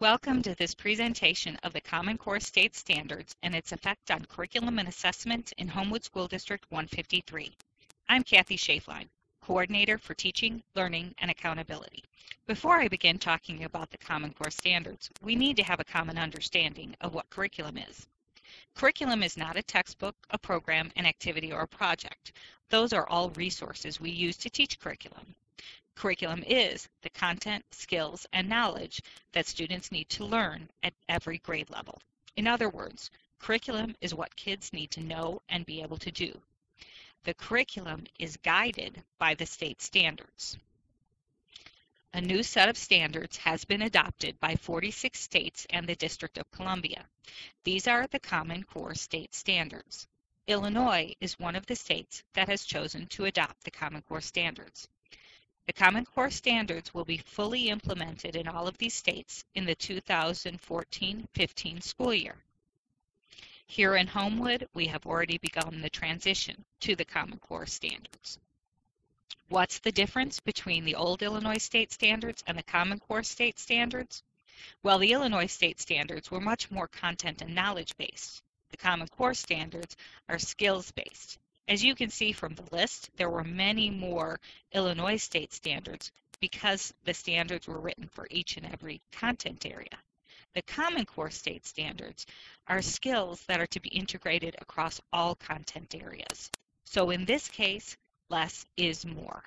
Welcome to this presentation of the Common Core State Standards and its effect on curriculum and assessment in Homewood School District 153. I'm Kathy Schaeflein, Coordinator for Teaching, Learning, and Accountability. Before I begin talking about the Common Core Standards, we need to have a common understanding of what curriculum is. Curriculum is not a textbook, a program, an activity, or a project. Those are all resources we use to teach curriculum. Curriculum is the content, skills, and knowledge that students need to learn at every grade level. In other words, curriculum is what kids need to know and be able to do. The curriculum is guided by the state standards. A new set of standards has been adopted by 46 states and the District of Columbia. These are the Common Core State Standards. Illinois is one of the states that has chosen to adopt the Common Core Standards. The Common Core Standards will be fully implemented in all of these states in the 2014-15 school year. Here in Homewood, we have already begun the transition to the Common Core Standards. What's the difference between the old Illinois State Standards and the Common Core State Standards? Well, the Illinois State Standards were much more content and knowledge-based. The Common Core Standards are skills-based. As you can see from the list, there were many more Illinois State Standards because the standards were written for each and every content area. The Common Core State Standards are skills that are to be integrated across all content areas. So in this case, less is more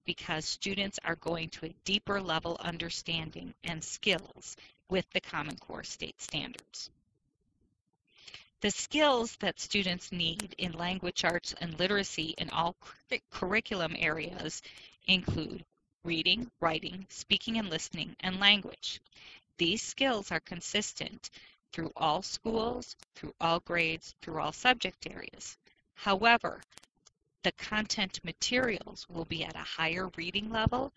because students are going to a deeper level understanding and skills with the Common Core State Standards. The skills that students need in language arts and literacy in all curriculum areas include reading, writing, speaking and listening, and language. These skills are consistent through all schools, through all grades, through all subject areas. However, the content materials will be at a higher reading level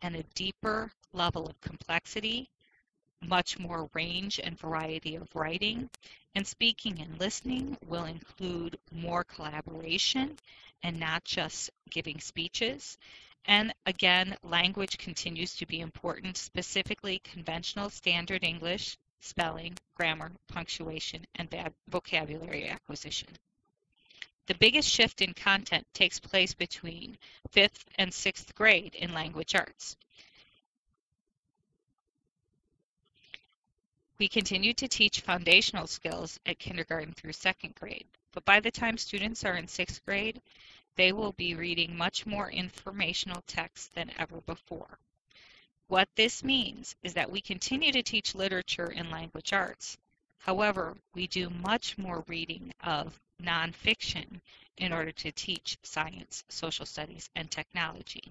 and a deeper level of complexity, much more range and variety of writing, and speaking and listening will include more collaboration and not just giving speeches. And again, language continues to be important, specifically conventional standard English, spelling, grammar, punctuation, and vocabulary acquisition. The biggest shift in content takes place between 5th and 6th grade in language arts. We continue to teach foundational skills at kindergarten through 2nd grade, but by the time students are in 6th grade, they will be reading much more informational text than ever before. What this means is that we continue to teach literature in language arts. However, we do much more reading of nonfiction in order to teach science, social studies, and technology.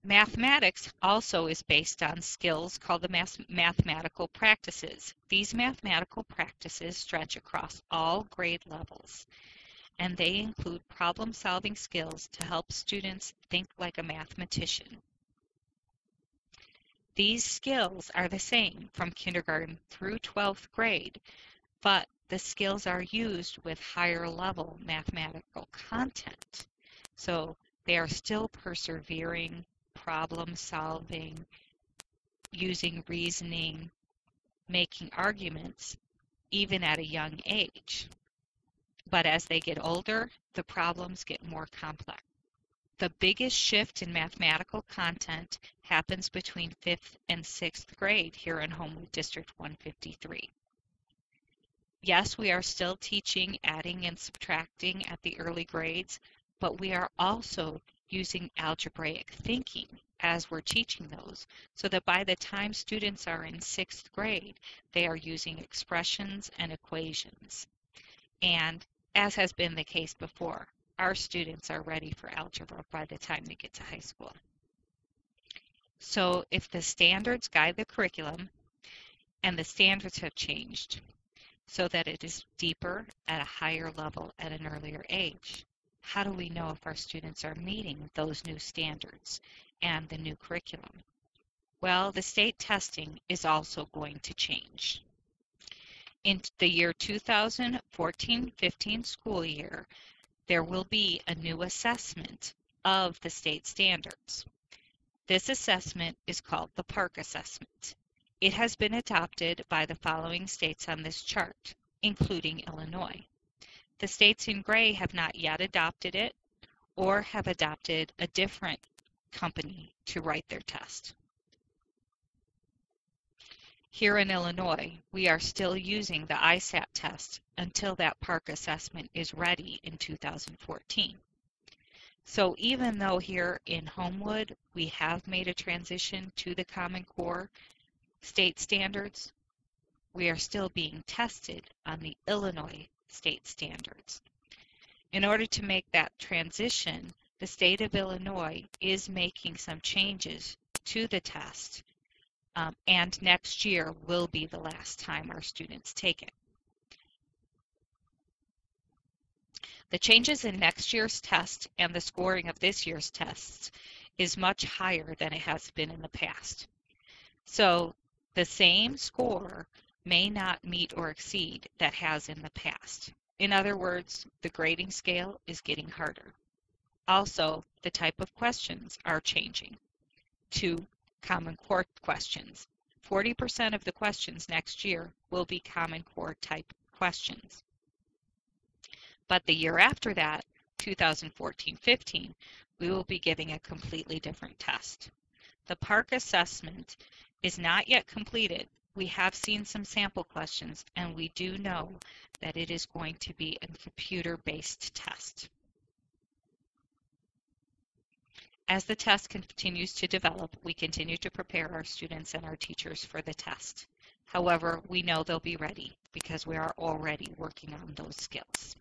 Mathematics also is based on skills called the mathematical practices. These mathematical practices stretch across all grade levels, and they include problem-solving skills to help students think like a mathematician. These skills are the same from kindergarten through 12th grade, but the skills are used with higher level mathematical content. So they are still persevering, problem solving, using reasoning, making arguments, even at a young age. But as they get older, the problems get more complex. The biggest shift in mathematical content happens between 5th and 6th grade here in Homewood District 153. Yes, we are still teaching adding and subtracting at the early grades, but we are also using algebraic thinking as we're teaching those, so that by the time students are in 6th grade, they are using expressions and equations. And as has been the case before, our students are ready for algebra by the time they get to high school. So if the standards guide the curriculum, and the standards have changed so that it is deeper at a higher level at an earlier age, how do we know if our students are meeting those new standards and the new curriculum? Well, the state testing is also going to change. In the year 2014-15 school year, there will be a new assessment of the state standards. This assessment is called the Park Assessment. It has been adopted by the following states on this chart, including Illinois. The states in gray have not yet adopted it or have adopted a different company to write their test. Here in Illinois, we are still using the ISAT test until that Park Assessment is ready in 2014. So even though here in Homewood we have made a transition to the Common Core state standards, we are still being tested on the Illinois state standards. In order to make that transition, the state of Illinois is making some changes to the test, and next year will be the last time our students take it. The changes in next year's test and the scoring of this year's tests is much higher than it has been in the past. So the same score may not meet or exceed that has in the past. In other words, the grading scale is getting harder. Also, the type of questions are changing to Common Core questions. 40% of the questions next year will be Common Core type questions. But the year after that, 2014-15, we will be giving a completely different test. The Park Assessment is not yet completed. We have seen some sample questions, and we do know that it is going to be a computer-based test. As the test continues to develop, we continue to prepare our students and our teachers for the test. However, we know they'll be ready because we are already working on those skills.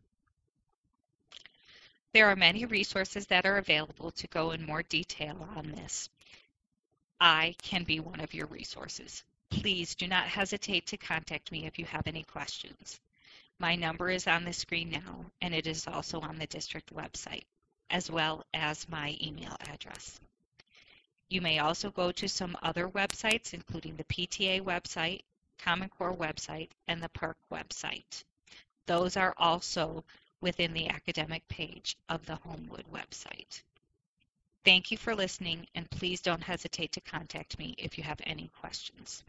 There are many resources that are available to go in more detail on this. I can be one of your resources. Please do not hesitate to contact me if you have any questions. My number is on the screen now, and it is also on the district website, as well as my email address. You may also go to some other websites, including the PTA website, Common Core website, and the Park website. Those are also within the academic page of the Homewood website. Thank you for listening, and please don't hesitate to contact me if you have any questions.